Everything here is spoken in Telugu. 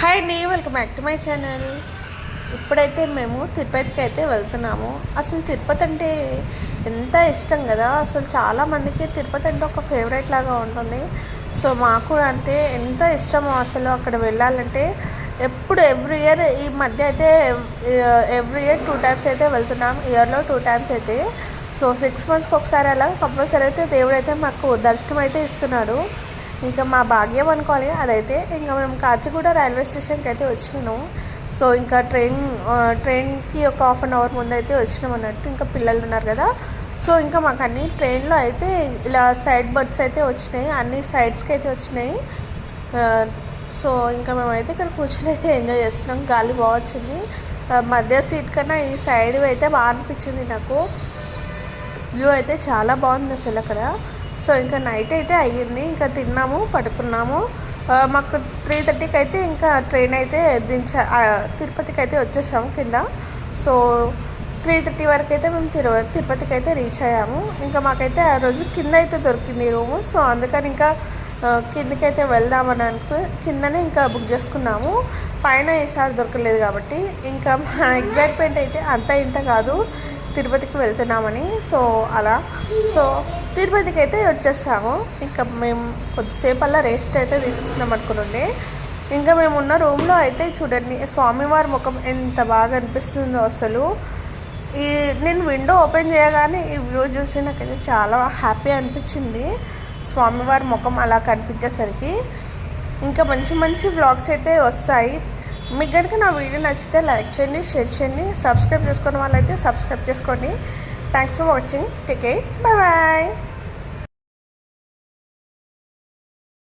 హాయ్ అండి, welcome back to my channel. ఇప్పుడైతే మేము తిరుపతికి అయితే వెళ్తున్నాము. అసలు తిరుపతి అంటే ఎంత ఇష్టం కదా. అసలు చాలామందికి తిరుపతి అంటే ఒక ఫేవరెట్ లాగా ఉంటుంది. సో మాకు కూడా అంతే, ఎంత ఇష్టమో అసలు అక్కడ వెళ్ళాలంటే. ఎవ్రీ ఇయర్ ఈ మధ్య అయితే ఎవ్రీ ఇయర్ 2 times అయితే వెళ్తున్నాం. ఇయర్లో 2 times అయితే. సో 6 monthsకి ఒకసారి అలా కంపల్సరీ అయితే దేవుడు అయితే మాకు దర్శనం అయితే ఇస్తున్నాడు. ఇంకా మా భాగ్యం అనుకోవాలి అదైతే. ఇంకా మేము కాచిగూడ రైల్వే స్టేషన్కి అయితే వచ్చినాము. సో ఇంకా ట్రైన్కి ఒక 1/2 hour ముందు అయితే వచ్చినాం అన్నట్టు. ఇంకా పిల్లలు ఉన్నారు కదా, సో ఇంకా మాకు అన్ని ట్రైన్లో అయితే ఇలా సైడ్ బర్త్స్ అయితే వచ్చినాయి, అన్ని సైడ్స్కి అయితే వచ్చినాయి. సో ఇంకా మేమైతే ఇక్కడ కూర్చొని అయితే ఎంజాయ్ చేస్తున్నాం. గాలి బాగా వచ్చింది. మధ్య సీట్ కన్నా ఈ సైడ్ అయితే బాగా అనిపించింది నాకు. వ్యూ అయితే చాలా బాగుంది అసలు అక్కడ. సో ఇంకా నైట్ అయితే అయ్యింది, ఇంకా తిన్నాము, పడుకున్నాము. మాకు 3:30కి అయితే ఇంకా ట్రైన్ అయితే తిరుపతికి అయితే వచ్చేసాము కింద. సో 3:30 వరకు అయితే మేము తిరుపతికి అయితే రీచ్ అయ్యాము. ఇంకా మాకైతే ఆ రోజు కింద అయితే దొరికింది రూము. సో అందుకని ఇంకా కిందకైతే వెళ్దామని కిందనే ఇంకా బుక్ చేసుకున్నాము. పైన ఈసారి దొరకలేదు కాబట్టి ఇంకా మా ఎగ్జైట్మెంట్ అయితే అంత ఇంత కాదు, తిరుపతికి వెళ్తున్నామని. సో అలా తిరుపతికి అయితే వచ్చేసాము. ఇంకా మేము కొద్దిసేపు అలా రెస్ట్ అయితే తీసుకుందాం అనుకుని. ఇంకా మేము ఉన్న రూమ్లో అయితే చూడండి, స్వామివారి ముఖం ఎంత బాగా అనిపిస్తుందో అసలు. నేను విండో ఓపెన్ చేయగానే ఈ వ్యూ చూసి నాకైతే చాలా హ్యాపీ అనిపించింది. స్వామివారి ముఖం అలా కనిపించేసరికి ఇంకా మంచి మంచి వ్లాగ్స్ అయితే వస్తాయి. మీకు కనుక నా వీడియో నచ్చితే లైక్ చేయండి, షేర్ చేయండి, సబ్స్క్రైబ్ చేసుకునే వాళ్ళైతే సబ్స్క్రైబ్ చేసుకోండి. Thanks for watching. Take care, bye bye.